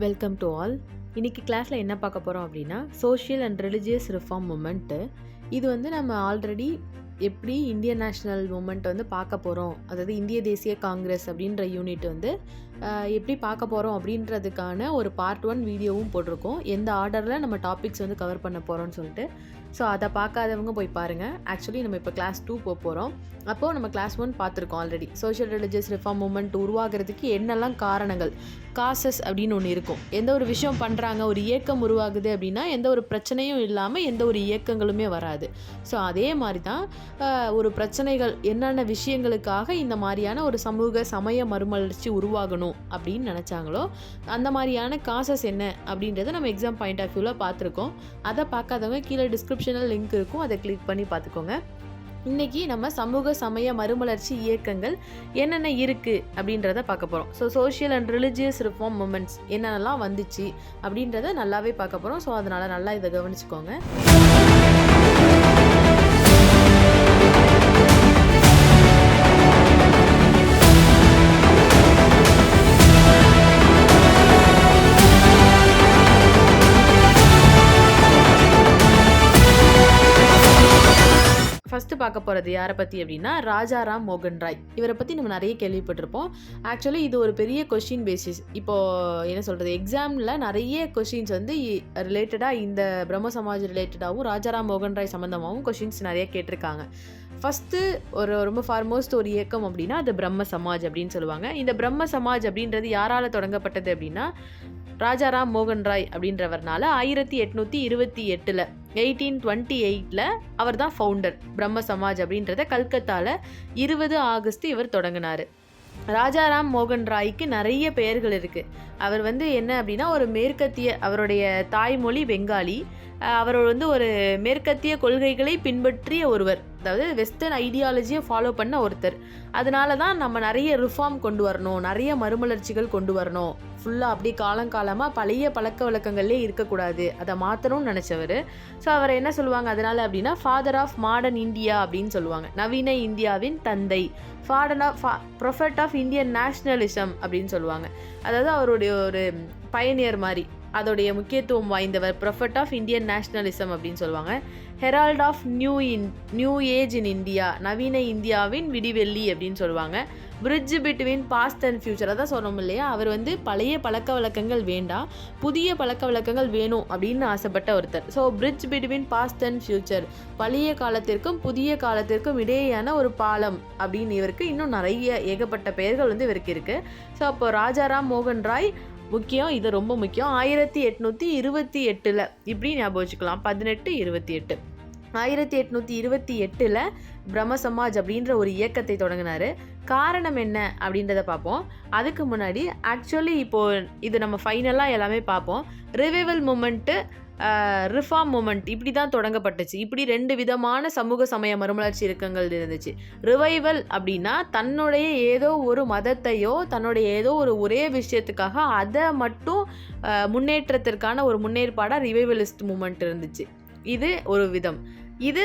Welcome to all. இன்றைக்கி கிளாஸில் என்ன பார்க்க போகிறோம் அப்படின்னா social and religious reform movement. இது வந்து நம்ம ஆல்ரெடி எப்படி இந்தியன் நேஷ்னல் மூமெண்ட் வந்து பார்க்க போகிறோம், அதாவது இந்திய தேசிய காங்கிரஸ் அப்படின்ற யூனிட் வந்து எப்படி பார்க்க போகிறோம் அப்படின்றதுக்கான ஒரு பார்ட் 1 வீடியோவும் போட்டிருக்கோம். எந்த ஆர்டரில் நம்ம டாபிக்ஸ் வந்து கவர் பண்ண போகிறோம்னு சொல்லிட்டு. ஸோ அதை பார்க்காதவங்க போய் பாருங்கள். ஆக்சுவலி நம்ம இப்போ கிளாஸ் 2 போக போகிறோம். அப்போது நம்ம கிளாஸ் 1 பார்த்துருக்கோம் already. Social religious reform movement உருவாகிறதுக்கு என்னெல்லாம் காரணங்கள், காசஸ் அப்படின்னு ஒன்று இருக்கும். எந்த ஒரு விஷயம் பண்ணுறாங்க, ஒரு இயக்கம் உருவாகுது அப்படின்னா எந்த ஒரு பிரச்சனையும் இல்லாமல் எந்த ஒரு இயக்கங்களுமே வராது. ஸோ அதே மாதிரி தான் ஒரு பிரச்சனைகள் என்னென்ன விஷயங்களுக்காக இந்த மாதிரியான ஒரு சமூக சமய மறுமலர்ச்சி உருவாகணும் அப்படின்னு நினச்சாங்களோ அந்த மாதிரியான காசஸ் என்ன அப்படின்றத நம்ம எக்ஸாம் பாயிண்ட் ஆஃப் வியூவில் பார்த்துருக்கோம். அதை பார்க்காதவங்க கீழே டிஸ்கிரிப்ஷனில் லிங்க் இருக்கும், அதை கிளிக் பண்ணி பார்த்துக்கோங்க. இன்றைக்கி நம்ம சமூக சமய மறுமலர்ச்சி இயக்கங்கள் என்னென்ன இருக்குது அப்படின்றத பார்க்க போகிறோம். So social and religious reform moments என்னென்னலாம் வந்துச்சு அப்படின்றத நல்லாவே பார்க்க போகிறோம். ஸோ அதனால் நல்லா இதை கவனிச்சுக்கோங்க. ஃபஸ்ட்டு பார்க்க போகிறது யாரை பற்றி அப்படின்னா ராஜாராம் மோகன் ராய். இவரை பற்றி நம்ம நிறைய கேள்விப்பட்டிருப்போம். ஆக்சுவலி இது ஒரு பெரிய கொஷின் பேசிஸ். இப்போது என்ன சொல்கிறது, எக்ஸாமில் நிறைய கொஷின்ஸ் வந்து ரிலேட்டடாக இந்த பிரம்ம சமாஜ் ரிலேட்டடாகவும் ராஜாராம் மோகன் ராய் சம்மந்தமாகவும் கொஷின்ஸ் நிறைய கேட்டிருக்காங்க. ஃபஸ்ட்டு ரொம்ப ஃபார்மோஸ்ட் ஒரு இயக்கம் அப்படின்னா அது பிரம்ம சமாஜ் அப்படின்னு சொல்லுவாங்க. இந்த பிரம்ம சமாஜ் அப்படின்றது யாரால் தொடங்கப்பட்டது அப்படின்னா ராஜாராம் மோகன் ராய் அப்படின்றவர்னால 1828 1828 அவர் தான் ஃபவுண்டர். பிரம்ம சமாஜ் அப்படின்றத கல்கத்தாவில் 20 ஆகஸ்ட் இவர் தொடங்கினார். ராஜாராம் மோகன் ராய்க்கு நிறைய பெயர்கள் இருக்குது. அவர் வந்து என்ன அப்படின்னா ஒரு மேற்கத்திய, அவருடைய தாய்மொழி பெங்காலி. அவர் வந்து ஒரு மேற்கத்திய கொள்கைகளை பின்பற்றிய ஒருவர், அதாவது வெஸ்டர்ன் ஐடியாலஜியை ஃபாலோ பண்ண ஒருத்தர். அதனால தான் நம்ம நிறைய ரிஃபார்ம் கொண்டு வரணும், நிறைய மறுமலர்ச்சிகள் கொண்டு வரணும், ஃபுல்லாக அப்படி காலங்காலமாக பழைய பழக்க வழக்கங்கள்லேயே இருக்கக்கூடாது, அதை மாற்றணும்னு நினச்சவர். ஸோ அவரை என்ன சொல்லுவாங்க அதனால் அப்படின்னா ஃபாதர் ஆஃப் மாடர்ன் இந்தியா அப்படின்னு சொல்லுவாங்க. நவீன இந்தியாவின் தந்தை, ப்ரொஃபட் ஆஃப் இந்தியன் நேஷ்னலிசம் அப்படின்னு சொல்லுவாங்க. அதாவது அவருடைய ஒரு பயனியர் மாதிரி, அதோடைய முக்கியத்துவம் வாய்ந்தவர், ப்ரொஃபட் ஆஃப் இந்தியன் நேஷ்னலிசம் அப்படின்னு சொல்லுவாங்க. Herald of new age in India, நவீன இந்தியாவின் விடிவெள்ளி அப்படின்னு சொல்லுவாங்க. Bridge between past and future, அதான் சொன்னோம் இல்லையா, அவர் வந்து பழைய பழக்க வழக்கங்கள் வேண்டாம், புதிய பழக்க வழக்கங்கள் வேணும் அப்படின்னு ஆசைப்பட்ட ஒருத்தர். So bridge between past and future, பழைய காலத்திற்கும் புதிய காலத்திற்கும் இடையேயான ஒரு பாலம் அப்படின்னு இவருக்கு இன்னும் நிறைய ஏகப்பட்ட பெயர்கள் வந்து இவருக்கு இருக்குது. ஸோ அப்போ ராஜாராம் மோகன் ராய் முக்கியம், இது ரொம்ப முக்கியம். 1828 இப்படி ஞாபகம் வச்சுக்கலாம், 1828. 1828 பிரம்ம சமாஜ் அப்படின்ற ஒரு இயக்கத்தை தொடங்கினார். காரணம் என்ன அப்படின்றத பார்ப்போம். அதுக்கு முன்னாடி ஆக்சுவலி இப்போது இது நம்ம ஃபைனலாக எல்லாமே பார்ப்போம். ரிவைவல் மூமெண்ட்டு, ரிஃபார்ம் மூமெண்ட் இப்படி தான் தொடங்கப்பட்டுச்சு. இப்படி 2 விதமான சமூக சமய மறுமலர்ச்சி இயக்கங்கள் இருந்துச்சு. ரிவைவல் அப்படின்னா தன்னுடைய ஏதோ ஒரு மதத்தையோ தன்னுடைய ஏதோ ஒரே விஷயத்துக்காக அதை மட்டும் முன்னேற்றத்திற்கான ஒரு முன்னேற்பாடாக ரிவைவலிஸ்ட் மூமெண்ட் இருந்துச்சு. இது ஒரு விதம். இது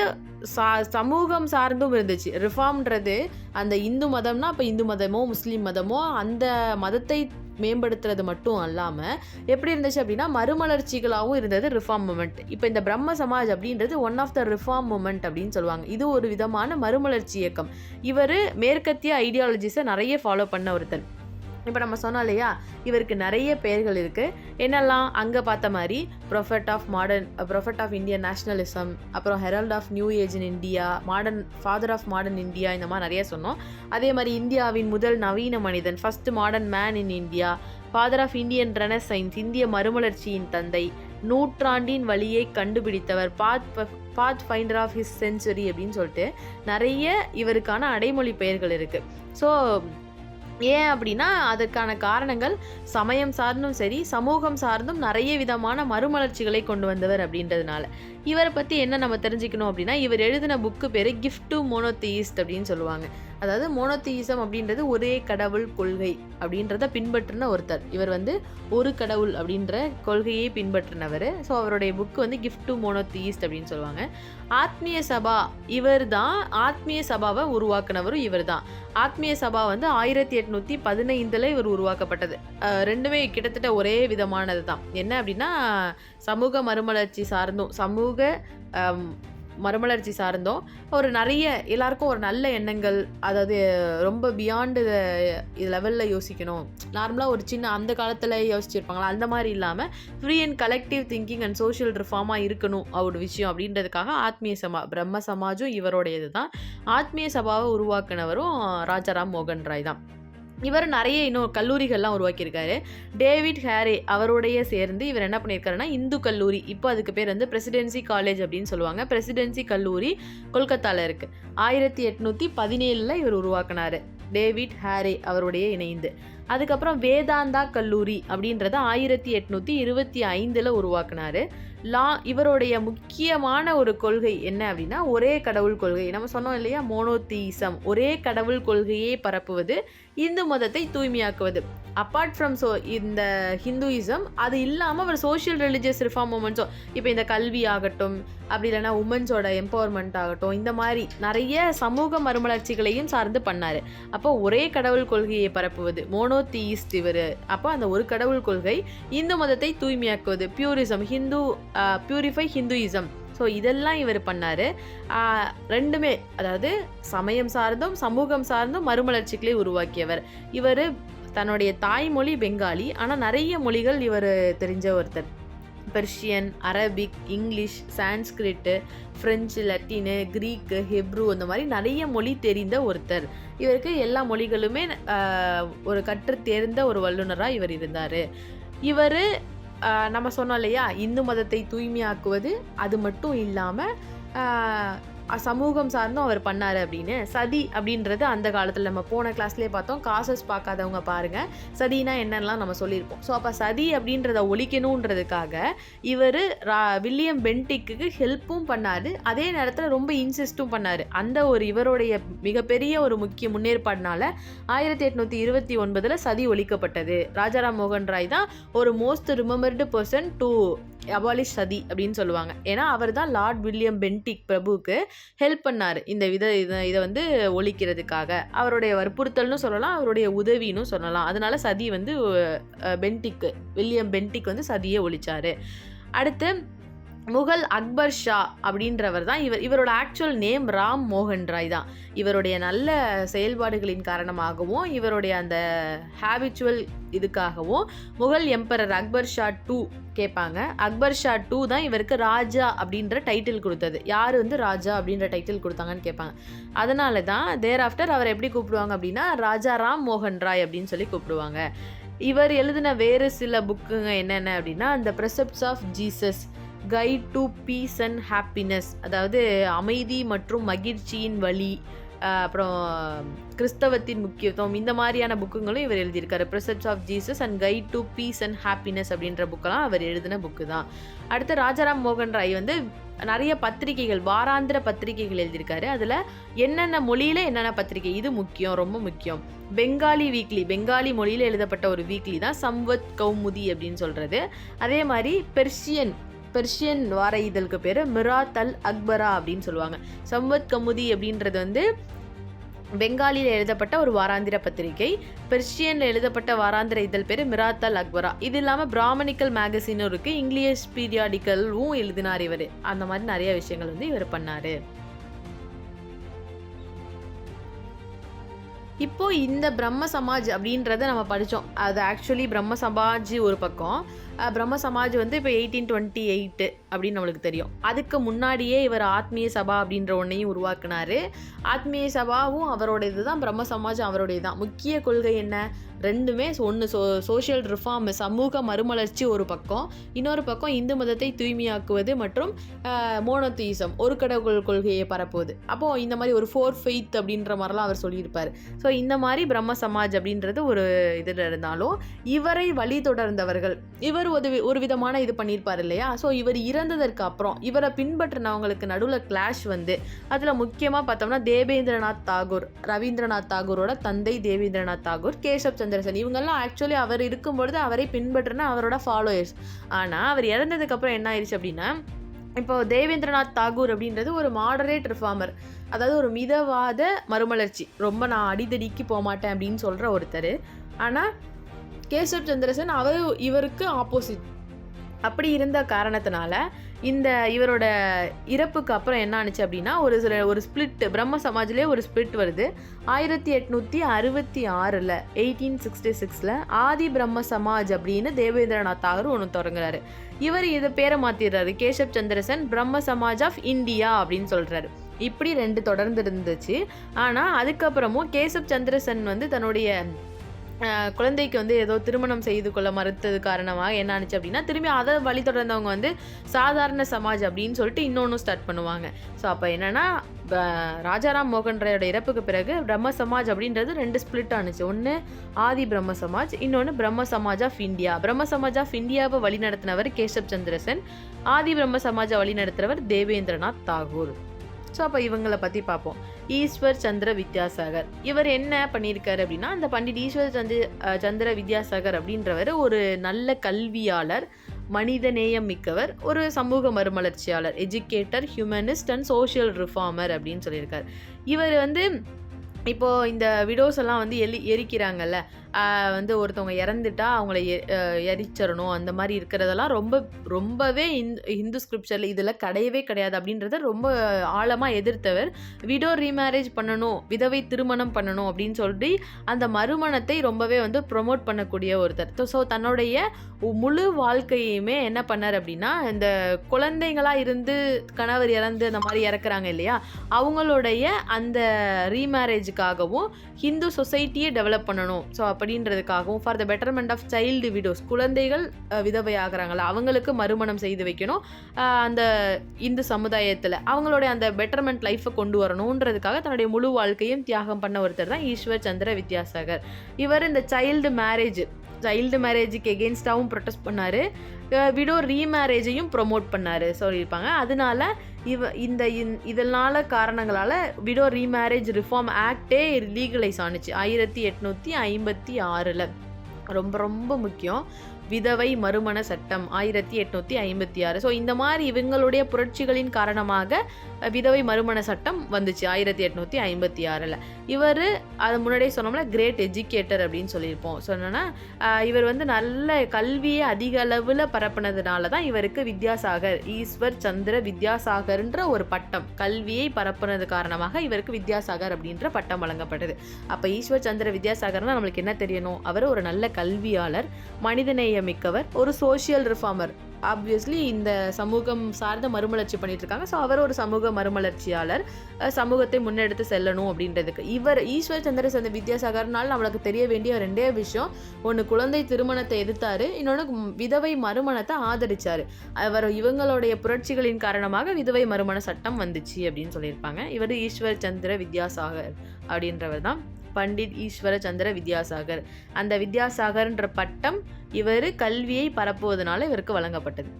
சமூகம் சார்ந்தும் இருந்துச்சு. ரிஃபார்ம்ன்றது அந்த இந்து மதம்னா அப்போ இந்து மதமோ முஸ்லீம் மதமோ அந்த மதத்தை மேம்படுத்துறது மட்டும் அல்லாமல் எப்படி இருந்துச்சு அப்படின்னா மறுமலர்ச்சிகளாகவும் இருந்தது ரிஃபார்ம் மூமெண்ட். இப்போ இந்த பிரம்ம சமாஜ் அப்படின்றது one of the reform movement அப்படின்னு சொல்லுவாங்க. இது ஒரு விதமான மறுமலர்ச்சி இயக்கம். இவர் மேற்கத்திய ஐடியாலஜிஸை நிறைய ஃபாலோ பண்ண ஒருத்தர். இப்போ நம்ம சொன்னோம் இல்லையா, இவருக்கு நிறைய பெயர்கள் இருக்குது. என்னெல்லாம் அங்கே பார்த்த மாதிரி ப்ரொஃபட் ஆஃப் இந்தியன் நேஷ்னலிசம், அப்புறம் herald of new age in India, father of modern India, இந்த மாதிரி நிறைய சொன்னோம். அதே மாதிரி இந்தியாவின் முதல் நவீன மனிதன், first modern man in India, father of Indian renaissance, இந்திய மறுமலர்ச்சியின் தந்தை, நூற்றாண்டின் வழியை கண்டுபிடித்தவர், pathfinder of his century அப்படின்னு சொல்லிட்டு நிறைய இவருக்கான அடைமொழி பெயர்கள் இருக்குது. ஸோ ஏன் அப்படின்னா அதற்கான காரணங்கள் சமயம் சார்ந்தும் சரி சமூகம் சார்ந்தும் நிறைய விதமான மறுமலர்ச்சிகளை கொண்டு வந்தவர் அப்படின்றதுனால. இவரை பற்றி என்ன நம்ம தெரிஞ்சுக்கணும் அப்படின்னா, இவர் எழுதின புக்கு பேர் கிஃப்ட் டு மோனோதீயிஸ்ட் அப்படின்னு சொல்லுவாங்க. அதாவது மோனோதீயிசம் அப்படின்றது ஒரே கடவுள் கொள்கை அப்படின்றத பின்பற்றின ஒருத்தர். இவர் வந்து ஒரு கடவுள் அப்படின்ற கொள்கையை பின்பற்றினவர். ஸோ அவருடைய புக்கு வந்து கிஃப்ட் டு மோனோதீயிஸ்ட் அப்படின்னு சொல்லுவாங்க. ஆத்மீய சபா, இவர் தான் ஆத்மீய சபாவை உருவாக்குனவரும் இவர் தான். ஆத்மீய சபா வந்து 1815 இவர் உருவாக்கப்பட்டது. ரெண்டுமே கிட்டத்தட்ட ஒரே விதமானது தான். என்ன அப்படின்னா சமூக மறுமலர்ச்சி சார்ந்தோம் ஒரு நிறைய எல்லாருக்கும் ஒரு நல்ல எண்ணங்கள், அதாவது ரொம்ப பியாண்டு இது லெவலில் யோசிக்கணும். நார்மலாக ஒரு சின்ன அந்த காலத்தில் யோசிச்சிருப்பாங்களா அந்த மாதிரி இல்லாமல் free and collective thinking and social ரிஃபார்மாக இருக்கணும் ஒரு விஷயம் அப்படின்றதுக்காக ஆத்மீய சபா, பிரம்ம சமாஜும் இவருடையது தான். ஆத்மீய சபாவை உருவாக்குனவரும் ராஜாராம் மோகன் ராய் தான். இவர் நிறைய இன்னும் கல்லூரிகள்லாம் உருவாக்கியிருக்காரு. டேவிட் ஹேரே அவருடைய சேர்ந்து இவர் என்ன பண்ணியிருக்காருன்னா இந்து கல்லூரி, இப்போ அதுக்கு பேர் வந்து பிரசிடென்சி காலேஜ் அப்படின்னு சொல்லுவாங்க. பிரசிடென்சி கல்லூரி கொல்கத்தாவில் இருக்குது. 1817 இவர் உருவாக்குனாரு டேவிட் ஹேரே அவருடைய இணைந்து. அதுக்கப்புறம் வேதாந்தா கல்லூரி அப்படின்றத 1825 உருவாக்குனாரு. இவருடைய முக்கியமான ஒரு கொள்கை என்ன அப்படின்னா ஒரே கடவுள் கொள்கை. நம்ம சொன்னோம் இல்லையா, மோனோதீயிசம், ஒரே கடவுள் கொள்கையை பரப்புவது, இந்து மதத்தை தூய்மையாக்குவது. அப்பார்ட் ஃப்ரம் இந்த ஹிந்துயிசம், அது இல்லாமல் அவர் சோஷியல் ரிலிஜியஸ் ரிஃபார்ம் மூமெண்ட்ஸோ, இப்போ இந்த கல்வி ஆகட்டும், அப்படி இல்லைன்னா உமன்ஸோட எம்பவர்மெண்ட் ஆகட்டும், இந்த மாதிரி நிறைய சமூக மறுமலர்ச்சிகளையும் சார்ந்து பண்ணார். அப்போ ஒரே கடவுள் கொள்கையை பரப்புவது, மோனோதீயிஸ்ட் இவர். அப்போ அந்த ஒரு கடவுள் கொள்கை, இந்து மதத்தை தூய்மையாக்குவது, பியூரிசம், பியூரிஃபை ஹிந்துயிசம். ஸோ இதெல்லாம் இவர் பண்ணார். ரெண்டுமே, அதாவது சமயம் சார்ந்தும் சமூகம் சார்ந்தும் மறுமலர்ச்சிகளை உருவாக்கியவர். இவர் தன்னுடைய தாய்மொழி பெங்காலி, ஆனால் நிறைய மொழிகள் இவர் தெரிஞ்ச ஒருத்தர். Persian, Arabic, English, Sanskrit, French, Latin, Greek, Hebrew, அந்த மாதிரி நிறைய மொழி தெரிந்த ஒருத்தர். இவருக்கு எல்லா மொழிகளுமே ஒரு கற்று தேர்ந்த ஒரு வல்லுநராக இவர் இருந்தார். இவர் நம்ம சொன்னோம் இல்லையா, இந்து மதத்தை தூய்மையாக்குவது, அது மட்டும் இல்லாமல் சமூகம் சார்ந்தும் அவர் பண்ணார் அப்படின்னு. சதி அப்படின்றது அந்த காலத்தில் நம்ம போன கிளாஸ்லேயே பார்த்தோம். காசஸ் பார்க்காதவங்க பாருங்கள், சதினா என்னென்னலாம் நம்ம சொல்லியிருப்போம். ஸோ அப்போ சதி அப்படின்றத ஒழிக்கணுன்றதுக்காக இவர் வில்லியம் பென்டிக்கு ஹெல்ப்பும் பண்ணார், அதே நேரத்தில் ரொம்ப இன்சிஸ்ட்டும் பண்ணார். அந்த ஒரு இவருடைய மிகப்பெரிய ஒரு முக்கிய முன்னேற்பாடுனால 1829 சதி ஒழிக்கப்பட்டது. ராஜாராம் மோகன் ராய் தான் ஒரு most remembered person to abolish சதி அப்படின்னு சொல்லுவாங்க. ஏன்னா அவர் தான் லார்ட் வில்லியம் பென்டிக் பிரபுக்கு ஹெல்ப் பண்ணார் இந்த இதை வந்து ஒழிக்கிறதுக்காக. அவருடைய வற்புறுத்தல்னு சொல்லலாம், அவருடைய உதவின்னு சொல்லலாம். அதனால சதி வந்து வில்லியம் பென்டிக் வந்து சதியை ஒழிச்சாரு. அடுத்து முகல் அக்பர் ஷா அப்படின்றவர் தான் இவரோட ஆக்சுவல் நேம் ராம் மோகன் ராய் தான். இவருடைய நல்ல செயல்பாடுகளின் காரணமாகவும் இவருடைய அந்த ஹேபிச்சுவல் இதுக்காகவும் முகல் எம்பரர் அக்பர் ஷா 2 கேட்பாங்க. அக்பர் ஷா 2 தான் இவருக்கு ராஜா அப்படின்ற டைட்டில் கொடுத்தது. யார் வந்து ராஜா அப்படின்ற டைட்டில் கொடுத்தாங்கன்னு கேட்பாங்க. அதனால தான் தேர் ஆஃப்டர் அவர் எப்படி கூப்பிடுவாங்க அப்படின்னா ராஜா ராம் மோகன் ராய் அப்படின்னு சொல்லி கூப்பிடுவாங்க. இவர் எழுதின வேறு சில புக்குங்க என்னென்ன அப்படின்னா அந்த precepts of Jesus, guide to peace and happiness, அதாவது அமைதி மற்றும் மகிழ்ச்சியின் வழி, அப்புறம் கிறிஸ்தவத்தின் முக்கியத்துவம், இந்த மாதிரியான புக்குங்களும் இவர் எழுதியிருக்காரு. Precepts of Jesus and guide to peace and happiness அப்படின்ற புக்கெல்லாம் அவர் எழுதின புக்கு தான். அடுத்து ராஜாராம் மோகன் ராய் வந்து நிறைய பத்திரிகைகள், வாராந்திர பத்திரிகைகள் எழுதியிருக்காரு. அதில் என்னென்ன மொழியில் என்னென்ன பத்திரிகை, இது முக்கியம், ரொம்ப முக்கியம். பெங்காலி வீக்லி, பெங்காலி மொழியில் எழுதப்பட்ட ஒரு வீக்லி தான் சம்வத் கௌமுதி அப்படின்னு சொல்கிறது. அதே மாதிரி பெர்ஷியன் வார இதழுக்கு பேர் மிராத் அல் அக்பரா அப்படின்னு சொல்லுவாங்க. சம்வத் கமுதி அப்படின்றது வந்து பெங்காலியில் எழுதப்பட்ட ஒரு வாராந்திர பத்திரிகை. பெர்ஷியனில் எழுதப்பட்ட வாராந்திர இதழ் பேர் மிராத் அல் அக்பரா. இது இல்லாமல் பிராமணிக்கல் மேகசினும் இருக்குது, இங்கிலீஷ் பீரியாடிக்கலும் எழுதினார் இவர். அந்த மாதிரி நிறைய விஷயங்கள் வந்து இவர் பண்ணார். இப்போ இந்த பிரம்ம சமாஜ் அப்படின்றத நம்ம படித்தோம். அது ஆக்சுவலி பிரம்ம சமாஜ் ஒரு பக்கம், பிரம்ம சமாஜ் வந்து இப்போ 1828 அப்படின்னு நம்மளுக்கு தெரியும். அதுக்கு முன்னாடியே இவர் ஆத்மீய சபா அப்படின்ற ஒன்றையும் உருவாக்குனார். ஆத்மீய சபாவும் அவரோட இதுதான், பிரம்ம சமாஜ் அவருடைய தான். முக்கிய கொள்கை என்ன? ரெண்டுமே ஒன்று சோஷியல் ரிஃபார்ம் சமூக மறுமலர்ச்சி ஒரு பக்கம், இன்னொரு பக்கம் இந்து மதத்தை தூய்மையாக்குவது மற்றும் மோனோதீசம் ஒரு கடவுள் கொள்கையை பரப்புவது. அப்போது இந்த மாதிரி ஒரு 4 ஃபெய்த் அப்படின்ற மாதிரிலாம் அவர் சொல்லியிருப்பார். ஸோ இந்த மாதிரி பிரம்ம சமாஜ் அப்படின்றது ஒரு இதில் இருந்தாலும் இவரை வழி தொடர்ந்தவர்கள் இவர் ஒரு விதமான இது பண்ணியிருப்பார் இல்லையா. ஸோ இவர் இறந்ததற்கு அப்புறம் இவரை பின்பற்றினவங்களுக்கு நடுவில் கிளாஷ் வந்து அதில் முக்கியமாக பார்த்தோம்னா தேவேந்திரநாத் தாகூர், ரவீந்திரநாத் தாகூரோட தந்தை தேவேந்திரநாத் தாகூர், கேசப் சந்திர சென் இவங்கெல்லாம் ஆக்சுவலி அவர் இருக்கும்பொழுது அவரை பின்பற்றின அவரோட ஃபாலோயர்ஸ். ஆனால் அவர் இறந்ததுக்கப்புறம் என்ன ஆயிடுச்சு அப்படின்னா, இப்போ தேவேந்திரநாத் தாகூர் அப்படின்றது ஒரு மாடரேட் ரிஃபார்மர், அதாவது ஒரு மிதவாத மறுமலர்ச்சி, ரொம்ப நான் அடிதடிக்கு போக மாட்டேன் அப்படின்னு சொல்கிற ஒருத்தர். ஆனால் கேசப் சந்திரசன் இவருக்கு ஆப்போசிட். அப்படி இருந்த காரணத்தினால இவரோட இறப்புக்கு அப்புறம் என்ன ஆனிச்சு அப்படின்னா ஒரு ஸ்பிளிட், பிரம்ம சமாஜ்லேயே ஒரு ஸ்பிளிட் வருது. 1866 1866 ஆதி பிரம்ம சமாஜ் அப்படின்னு தேவேந்திரநாத் தாகூர் ஒன்று தொடங்குறாரு. இவர் இதை பேரை மாற்றிடுறாரு, கேசப் சந்திரசன் பிரம்ம சமாஜ் ஆஃப் இந்தியா அப்படின்னு சொல்கிறாரு. இப்படி 2 தொடர்ந்து இருந்துச்சு. ஆனால் அதுக்கப்புறமும் கேசப் சந்திரசன் வந்து தன்னுடைய குழந்தைக்கு வந்து ஏதோ திருமணம் செய்து கொள்ள மறுத்தது காரணமாக என்ன ஆனிச்சு அப்படின்னா, திரும்பி அதை வழி தொடர்ந்தவங்க வந்து சாதாரண சமாஜ் அப்படின்னு சொல்லிட்டு இன்னொன்று ஸ்டார்ட் பண்ணுவாங்க. ஸோ அப்போ என்னென்னா ராஜாராம் மோகன் ராயோட இறப்புக்கு பிறகு பிரம்ம சமாஜ் அப்படின்றது 2 ஸ்பிளிட் ஆனிச்சு. ஒன்று ஆதி பிரம்ம சமாஜ், இன்னொன்று பிரம்ம சமாஜ் ஆஃப் இந்தியா. பிரம்ம சமாஜ் ஆஃப் இந்தியாவை வழி நடத்தினவர் கேசப் சந்திரசன், ஆதி பிரம்ம சமாஜை வழி நடத்துகிறவர் தேவேந்திரநாத் தாகூர். ஸோ அப்போ இவங்களை பற்றி பார்ப்போம். ஈஸ்வர் சந்திர வித்யாசாகர் இவர் என்ன பண்ணியிருக்காரு அப்படின்னா, அந்த பண்டிட் ஈஸ்வர் சந்திர வித்யாசாகர் அப்படின்றவர் ஒரு நல்ல கல்வியாளர், மனிதநேயம் மிக்கவர், ஒரு சமூக மறுமலர்ச்சியாளர், educator, humanist and social reformer அப்படின்னு சொல்லியிருக்காரு. இவர் வந்து இப்போது இந்த விடோஸ் எல்லாம் வந்து எரிக்கிறாங்கல்ல, வந்து ஒருத்தவங்க இறந்துட்டா அவங்கள எரிச்சிடணும் அந்த மாதிரி இருக்கிறதெல்லாம் ரொம்பவே ஹிந்து ஸ்கிரிப்சரில் இதில் கிடையவே கிடையாது அப்படின்றத ரொம்ப ஆழமாக எதிர்த்தவர். விடோ ரீமேரேஜ் பண்ணணும், விதவை திருமணம் பண்ணணும் அப்படின்னு சொல்லி அந்த மறுமணத்தை ரொம்பவே வந்து ப்ரொமோட் பண்ணக்கூடிய ஒருத்தர். ஸோ தன்னுடைய முழு வாழ்க்கையுமே என்ன பண்ணார் அப்படின்னா, இந்த குழந்தைங்களாக இருந்து கணவர் இறந்து அந்த மாதிரி இறக்குறாங்க இல்லையா, அவங்களுடைய அந்த ரீமேரேஜுக்காகவும் ஹிந்து சொசைட்டியை டெவலப் பண்ணணும் ஸோ அப்படின்றதுக்காகவும் for the betterment of child widows, குழந்தைகள் விதவையாகிறாங்களா அவங்களுக்கு மறுமணம் செய்து வைக்கணும், அந்த இந்து சமுதாயத்தில் அவங்களுடைய அந்த பெட்டர்மெண்ட் லைஃப்பை கொண்டு வரணுன்றதுக்காக தன்னுடைய முழு வாழ்க்கையும் தியாகம் பண்ண ஒருத்தர் தான் ஈஸ்வர் சந்திர வித்யாசாகர். இவர் இந்த சைல்டு மேரேஜுக்கு எகென்ஸ்டாகவும் ப்ரொட்டஸ்ட் பண்ணார், விடோ ரீமேரேஜையும் ப்ரொமோட் பண்ணார் சொல்லியிருப்பாங்க. அதனால இதனால காரணங்களால் விடோ ரீமேரேஜ் ரிஃபார்ம் ஆக்டே லீகலைஸ் ஆனிச்சு 1856. ரொம்ப ரொம்ப முக்கியம், விதவை மறுமண சட்டம் 1856. ஸோ இந்த மாதிரி இவங்களுடைய புரட்சிகளின் காரணமாக விதவை மறுமண சட்டம் வந்துச்சு 1856. இவர் அது முன்னாடியே சொன்னோம்ல கிரேட் எஜுகேட்டர் அப்படின்னு சொல்லியிருப்போம். ஸோ என்னன்னா இவர் வந்து நல்ல கல்வியை அதிக அளவில் பரப்புனதுனால தான் இவருக்கு வித்யாசாகர், ஈஸ்வர் சந்திர வித்யாசாகர்ன்ற ஒரு பட்டம், கல்வியை பரப்புனது காரணமாக இவருக்கு வித்யாசாகர் அப்படின்ற பட்டம் வழங்கப்பட்டது. அப்போ ஈஸ்வர் சந்திர வித்யாசாகர்னா நம்மளுக்கு என்ன தெரியணும், அவர் ஒரு நல்ல கல்வியாளர், மனிதநேய மிக்கவர், ஒரு சோஷியல் ரிஃபார்மர். ஆப்வியஸ்லி இந்த சமூகம் சார்ந்த மறுமலர்ச்சி பண்ணிட்டு இருக்காங்க. ஸோ அவர் ஒரு சமூக மறுமலர்ச்சியாளர், சமூகத்தை முன்னெடுத்து செல்லணும் அப்படின்றதுக்கு. இவர் ஈஸ்வர் சந்திர வித்யாசாகர்னால நம்மளுக்கு தெரிய வேண்டிய 2 விஷயம், ஒன்று குழந்தை திருமணத்தை எதிர்த்தாரு, இன்னொன்று விதவை மறுமணத்தை ஆதரிச்சாரு. இவங்களுடைய புரட்சிகளின் காரணமாக விதவை மறுமண சட்டம் வந்துச்சு அப்படின்னு சொல்லியிருப்பாங்க. இவர் ஈஸ்வர் சந்திர வித்யாசாகர் அப்படின்றவர் தான் பண்டிட் ஈஸ்வர சந்திர வித்யாசாகர். அந்த வித்யாசாகர்ன்ற பட்டம் இவர் கல்வியை பரப்புவதனால இவருக்கு வழங்கப்பட்டது.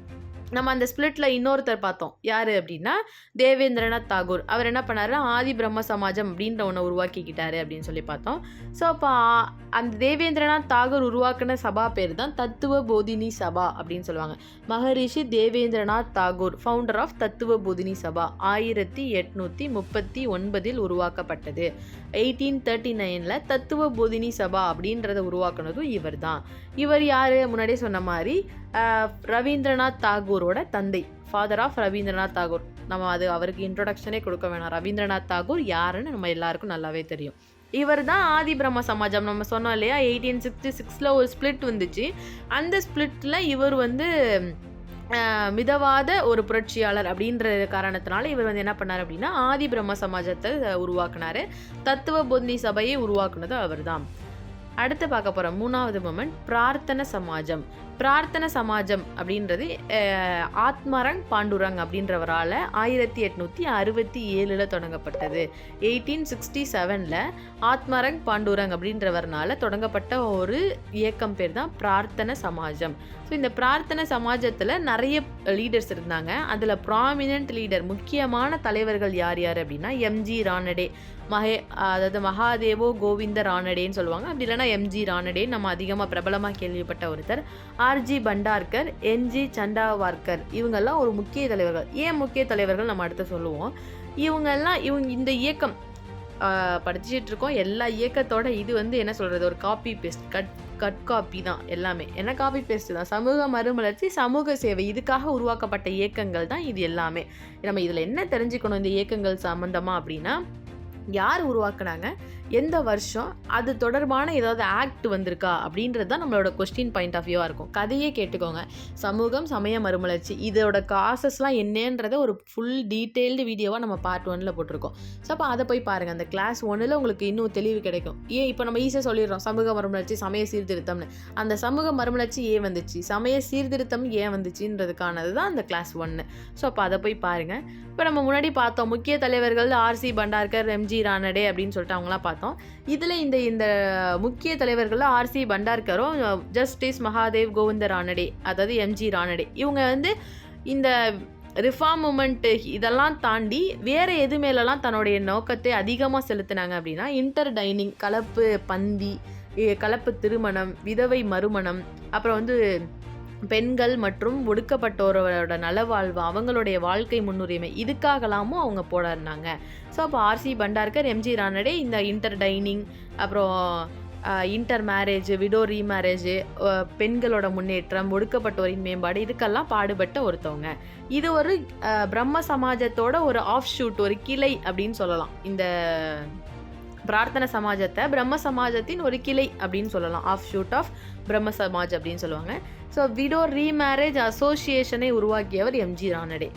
நம்ம அந்த ஸ்பிளிட்ல இன்னொருத்தர் பார்த்தோம், யார் அப்படின்னா தேவேந்திரநாத் தாகூர். அவர் என்ன பண்ணாரு, ஆதி பிரம்ம சமாஜம் அப்படின்ற ஒன்று உருவாக்கிக்கிட்டாரு அப்படின்னு சொல்லி பார்த்தோம். ஸோ அப்போ அந்த தேவேந்திரநாத் தாகூர் உருவாக்கின சபா பேர் தான் தத்துவ போதினி சபா அப்படின்னு சொல்லுவாங்க. மகரிஷி தேவேந்திரநாத் தாகூர், ஃபவுண்டர் ஆஃப் தத்துவ போதினி சபா, 1839 உருவாக்கப்பட்டது. 1839 தத்துவ போதினி சபா அப்படின்றத உருவாக்குனதும் இவர் தான். இவர் யார், முன்னாடியே சொன்ன மாதிரி ரவீந்திரநாத் தாகூரோட தந்தை, ஃபாதர் ஆஃப் ரவீந்திரநாத் தாகூர். நம்ம அவருக்கு இன்ட்ரோடக்ஷனே கொடுக்க வேணாம். ரவீந்திரநாத் தாகூர் யாருன்னு நம்ம எல்லாருக்கும் நல்லாவே தெரியும். இவர் தான் ஆதி பிரம்ம சமாஜம் நம்ம சொன்னோம் இல்லையா, 1866 ஒரு ஸ்பிளிட் வந்துச்சு. அந்த ஸ்பிளிட்டில் இவர் வந்து மிதவாத ஒரு புரட்சியாளர் அப்படின்ற காரணத்தினால இவர் வந்து என்ன பண்ணார் அப்படின்னா ஆதி பிரம்ம சமாஜத்தை உருவாக்குனாரு. தத்துவ போதினி சபையை உருவாக்குனது அவர் தான். அடுத்து பார்க்க போகிற 3வது மூமெண்ட் பிரார்த்தன சமாஜம். பிரார்த்தன சமாஜம் அப்படின்றது ஆத்மரங் பாண்டுரங் அப்படின்றவரால் 1867 தொடங்கப்பட்டது. 1867 ஆத்மரங் பாண்டுரங் அப்படின்றவர்னால தொடங்கப்பட்ட ஒரு இயக்கம் பேர் தான் பிரார்த்தன சமாஜம். ஸோ இந்த பிரார்த்தன சமாஜத்தில் நிறைய லீடர்ஸ் இருந்தாங்க. அதில் ப்ராமினன்ட் லீடர், முக்கியமான தலைவர்கள் யார் யார் அப்படின்னா எம்ஜி ரானடே, அதாவது மகாதேவோ கோவிந்த ரானடேன்னு சொல்லுவாங்க. அப்படி இல்லைன்னா எம்ஜி ரானடே, நம்ம அதிகமாக பிரபலமாக கேள்விப்பட்ட ஒருத்தர். ஆர்ஜி பண்டார்கர், என்ஜி சண்டாவார்கர், இவங்கெல்லாம் ஒரு முக்கிய தலைவர்கள். ஏன் முக்கிய தலைவர்கள் நம்ம அடுத்து சொல்லுவோம். இவங்க இந்த இயக்கம் படிச்சுட்டு இருக்கோம். எல்லா இயக்கத்தோட இது என்ன சொல்கிறது, ஒரு காப்பி பேஸ்ட், கட் காப்பி தான் எல்லாமே. என்ன காப்பி பேஸ்ட் தான். சமூக மறுமலர்ச்சி, சமூக சேவை, இதுக்காக உருவாக்கப்பட்ட இயக்கங்கள் தான் இது எல்லாமே. நம்ம இதில் என்ன தெரிஞ்சுக்கணும் இந்த இயக்கங்கள் சம்மந்தமாக அப்படின்னா, யார் உருவாக்குனாங்க, எந்த வருஷம், அது தொடர்பான ஏதாவது ஆக்ட் வந்திருக்கா அப்படின்றது தான் நம்மளோட கொஸ்டின் பாயிண்ட் ஆஃப் வியூவாக இருக்கும். கதையே கேட்டுக்கோங்க. சமூகம் சமய மறுமலர்ச்சி இதோட காசஸ்லாம் என்னன்றதை ஒரு ஃபுல் டீட்டெயில்டு வீடியோவாக நம்ம பார்ட் 1 போட்டிருக்கோம். ஸோ அப்போ அதை போய் பாருங்கள். அந்த கிளாஸ் 1 உங்களுக்கு இன்னும் தெளிவு கிடைக்கும். ஏன் இப்போ நம்ம ஈஸியாக சொல்லிடுறோம் சமூக மறுமலர்ச்சி, சமய சீர்திருத்தம்னு. அந்த சமூக மறுமலர்ச்சி ஏன் வந்துச்சு, சமய சீர்திருத்தம் ஏன் வந்துச்சுன்றதுக்கானது தான் அந்த கிளாஸ் 1. ஸோ அப்போ அதை போய் பாருங்கள். இப்போ நம்ம முன்னாடி பார்த்தோம் முக்கிய தலைவர்கள் ஆர்சி பண்டார்கர், எம்ஜி ரானடே அப்படின்னு சொல்லிட்டு அவங்களாம் பார்த்தோம். இதில் இந்த முக்கிய தலைவர்கள் ஆர்சி பண்டார்கரும் ஜஸ்டிஸ் மகாதேவ் கோவிந்த ரானடே, அதாவது எம்ஜி ரானடே, இவங்க இந்த ரிஃபார்ம் மூமெண்ட் இதெல்லாம் தாண்டி வேறு எது மேலெல்லாம் தன்னுடைய நோக்கத்தை அதிகமாக செலுத்தினாங்க அப்படின்னா இன்டர் கலப்பு பந்தி, கலப்பு திருமணம், விதவை மறுமணம், அப்புறம் பெண்கள் மற்றும் ஒடுக்கப்பட்டோரோட நலவாழ்வு, அவங்களுடைய வாழ்க்கை முன்னுரிமை, இதுக்காகலாமும் அவங்க போராடினாங்க. ஸோ அப்போ ஆர்சி பண்டார்கர், எம்ஜி ரானடே இந்த இன்டர் டைனிங், அப்புறம் இன்டர் மேரேஜ், விடோ ரீமேரேஜ், பெண்களோட முன்னேற்றம், ஒடுக்கப்பட்டோரின் மேம்பாடு, இதுக்கெல்லாம் பாடுபட்ட ஒருத்தவங்க. இது ஒரு பிரம்ம சமாஜத்தோட ஒரு ஆஃப் ஷூட், ஒரு கிளை அப்படின்னு சொல்லலாம். இந்த பிரார்த்தன சமாஜத்தை பிரம்ம சமாஜத்தின் ஒரு கிளை அப்படின்னு சொல்லலாம். ஆஃப் ஷூட் ஆஃப் பிரம்ம சமாஜ் அப்படின்னு சொல்லுவாங்க. ஸோ விடோ ரீமேரேஜ் அசோசியேஷனை உருவாக்கியவர் எம்ஜி ரானடே.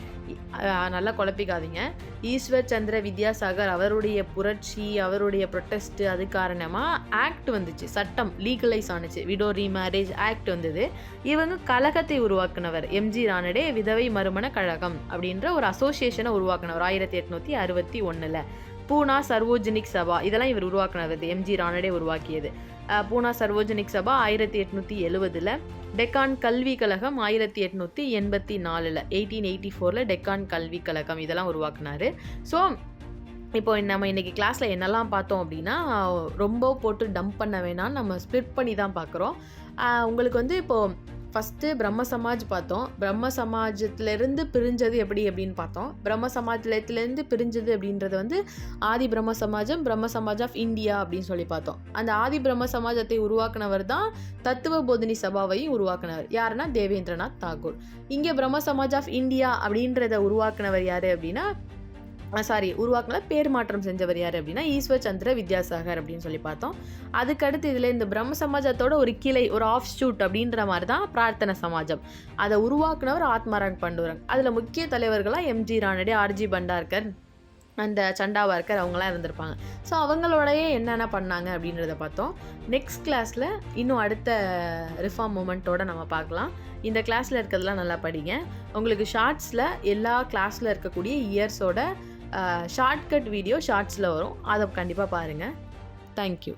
நல்லா குழப்பிக்காதீங்க. ஈஸ்வர் சந்திர வித்யாசாகர் அவருடைய புரட்சி, அவருடைய ப்ரொட்டஸ்ட், அது காரணமாக ஆக்ட் வந்துச்சு, சட்டம் லீகலைஸ் ஆனிச்சு, விடோ ரீமேரேஜ் ஆக்ட் வந்தது. இவங்க கழகத்தை உருவாக்குனவர் எம்ஜி ரானடே, விதவை மறுமண கழகம் அப்படின்ற ஒரு அசோசியேஷனை உருவாக்குனவர் 1861. பூனா சர்வோஜனிக் சபா, இதெல்லாம் இவர் உருவாக்குனது, எம்ஜி ரானடே உருவாக்கியது. பூனா சர்வோஜனிக் சபா 1870. டெக்கான் கல்வி கழகம் 1884, 1884 டெக்கான் கல்வி கழகம் இதெல்லாம் உருவாக்குனாரு. ஸோ இப்போ நம்ம இன்றைக்கி கிளாஸில் என்னெல்லாம் பார்த்தோம் அப்படின்னா, ரொம்ப போட்டு டம்ப் பண்ண வேணாம், நம்ம ஸ்ப்ளிட் பண்ணி தான் பார்க்குறோம். உங்களுக்கு இப்போது ஃபஸ்ட்டு பிரம்ம சமாஜ் பார்த்தோம். பிரம்ம சமாஜத்துலேருந்து பிரிஞ்சது அப்படின்னு பார்த்தோம். பிரம்ம சமாஜத்துலேருந்து பிரிஞ்சது அப்படின்றது ஆதி பிரம்ம சமாஜம், பிரம்ம சமாஜ் ஆஃப் இந்தியா அப்படின்னு சொல்லி பார்த்தோம். அந்த ஆதி பிரம்ம சமாஜத்தை உருவாக்குனவர் தான் தத்துவ போதினி சபாவையும் உருவாக்குனவர். யாருன்னா தேவேந்திரநாத் தாகூர். இங்கே பிரம்ம சமாஜ் ஆஃப் இந்தியா அப்படின்றத உருவாக்குனவர் யார் அப்படின்னா, உருவாக்குனர் பேர் மாற்றம் செஞ்சவர் யார் அப்படின்னா ஈஸ்வர் சந்திர வித்யாசாகர் அப்படின்னு சொல்லி பார்த்தோம். அதுக்கடுத்து இதில் இந்த பிரம்ம சமாஜத்தோட ஒரு கிளை, ஒரு ஆஃப் ஷூட் அப்படின்ற மாதிரி தான் பிரார்த்தன சமாஜம். அதை உருவாக்குனவர் ஆத்மரங் பாண்டுரங். அதில் முக்கிய தலைவர்களாக எம்ஜி ரானடே, ஆர்ஜி பண்டார்கர், அந்த சண்டாவார்கர் அவங்களாம் இருந்திருப்பாங்க. ஸோ அவங்களோடையே என்னென்ன பண்ணாங்க அப்படின்றத பார்த்தோம். நெக்ஸ்ட் கிளாஸில் இன்னும் அடுத்த ரிஃபார்ம் மூமெண்ட்டோடு நம்ம பார்க்கலாம். இந்த கிளாஸில் இருக்கிறதுலாம் நல்லா படிங்க. உங்களுக்கு ஷார்ட்ஸில் எல்லா கிளாஸில் இருக்கக்கூடிய இயர்ஸோட ஷார்ட்கட் வீடியோ ஷார்ட்ஸில் வரும், அதை கண்டிப்பாக பாருங்கள். தேங்க்யூ.